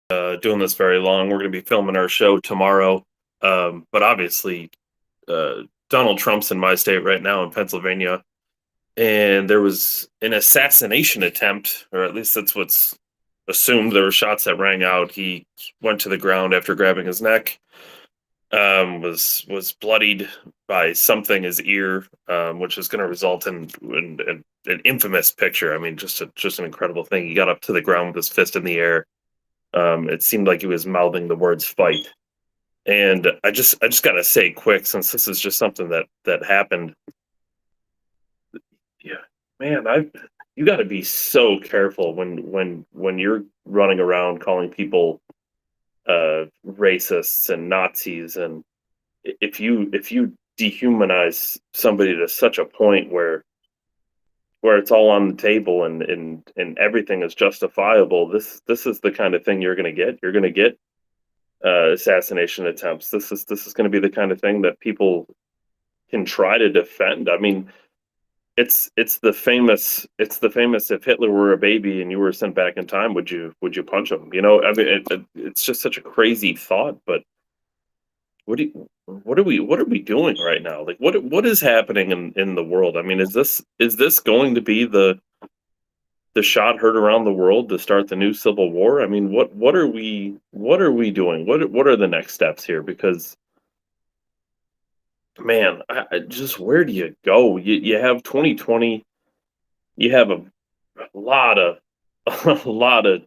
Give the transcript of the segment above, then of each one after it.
doing this very long. We're going to be filming our show tomorrow. But obviously, Donald Trump's in my state right now in Pennsylvania, and there was an assassination attempt, or at least that's what's assumed. There were shots that rang out. He went to the ground after grabbing his neck. Was bloodied by something his ear, which is going to result in an infamous picture. I mean, just an incredible thing. He got up to the ground with his fist in the air. It seemed like he was mouthing the words "fight," and I just gotta say, quick, since this is just something that happened. Yeah, man, I you got to be so careful when you're running around calling people racists and Nazis, and if you dehumanize somebody to such a point where it's all on the table and everything is justifiable. This is the kind of thing you're going to get. You're going to get assassination attempts. This is going to be the kind of thing that people can try to defend. I mean, it's the famous if Hitler were a baby and you were sent back in time, would you punch him? I mean, it's just such a crazy thought. But what are we doing right now? Like, what is happening in the world? I mean, is this going to be the shot heard around the world to start the new civil war? I mean, what are we doing? What are the next steps here? Because, man, I just, where do you go? You have 2020. You have a lot of a lot of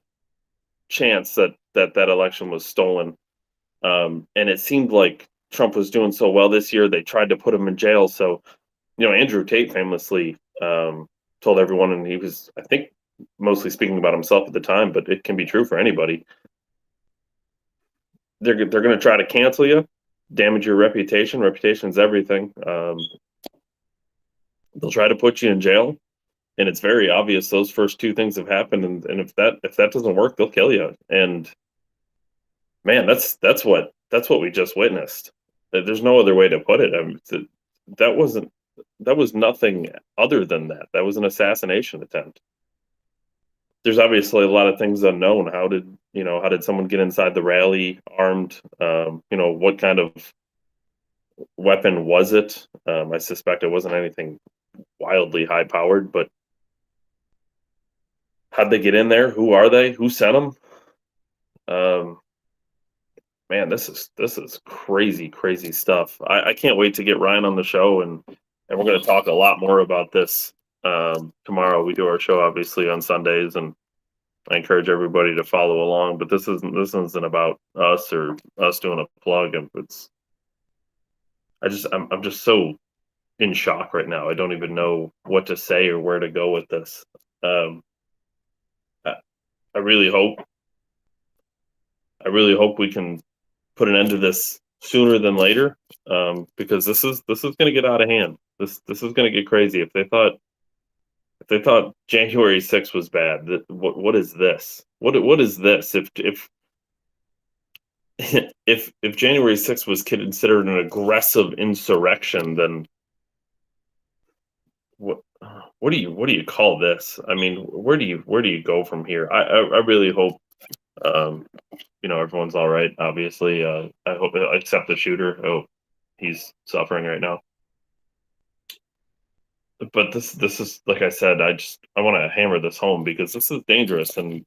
chance that election was stolen. And it seemed like Trump was doing so well this year. They tried to put him in jail. So, Andrew Tate famously told everyone, and he was, I think, mostly speaking about himself at the time, but it can be true for anybody. They're going to try to cancel you, damage your reputation. Reputation is everything. They'll try to put you in jail, and it's very obvious those first two things have happened. And if that doesn't work, they'll kill you. And, man, that's what we just witnessed. There's no other way to put it. I mean, that wasn't that was nothing other than that. That was an assassination attempt. There's obviously a lot of things unknown. How did someone get inside the rally armed? What kind of weapon was it? I suspect it wasn't anything wildly high powered, but how'd they get in there? Who are they? Who sent them? Um, Man, this is crazy, crazy stuff. I can't wait to get Ryan on the show, and we're going to talk a lot more about this tomorrow. We do our show obviously on Sundays, and I encourage everybody to follow along. But this isn't about us or us doing a plug. And I'm just so in shock right now. I don't even know what to say or where to go with this. Um, I, I really hope we can put an end to this sooner than later, because this is going to get out of hand. This is going to get crazy. If they thought January 6th was bad, what is this? What is this? If January 6th was considered an aggressive insurrection, then what what do you call this? I mean, where do you go from here? I really hope um, everyone's all right. Obviously, I hope, except the shooter. Oh, he's suffering right now. But this is, like I said, I want to hammer this home because this is dangerous, and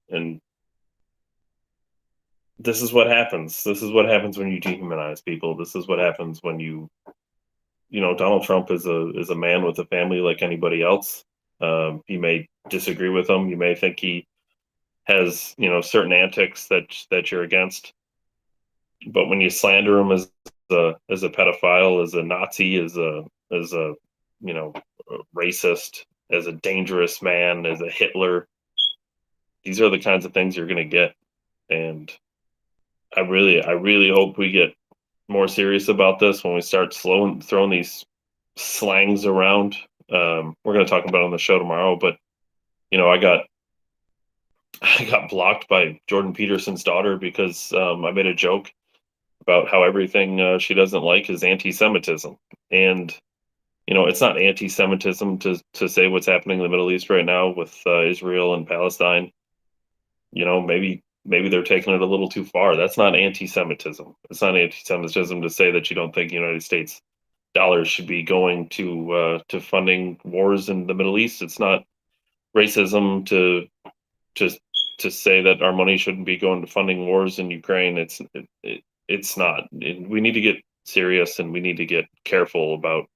this is what happens. This is what happens when you dehumanize people. This is what happens when Donald Trump is a man with a family like anybody else. You may disagree with him. You may think he has certain antics that you're against. But when you slander him as a pedophile, as a Nazi, as a racist, as a dangerous man, as a Hitler, these are the kinds of things you're going to get. And I really hope we get more serious about this when we start throwing these slangs around. We're going to talk about it on the show tomorrow, but I got blocked by Jordan Peterson's daughter because I made a joke about how everything she doesn't like is anti-Semitism. And it's not anti-Semitism to say what's happening in the Middle East right now with Israel and Palestine. Maybe maybe they're taking it a little too far. That's not anti-Semitism. It's not anti-Semitism to say that you don't think the United States dollars should be going to funding wars in the Middle East. It's not racism to to say that our money shouldn't be going to funding wars in Ukraine. It's not. We need to get serious and we need to get careful about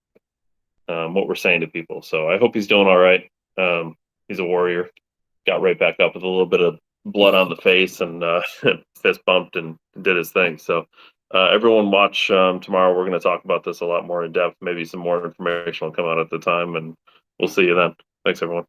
what we're saying to people. So I hope he's doing all right. He's a warrior. Got right back up with a little bit of blood on the face and fist bumped and did his thing. So everyone watch tomorrow. We're going to talk about this a lot more in depth. Maybe some more information will come out at the time, and we'll see you then. Thanks, everyone.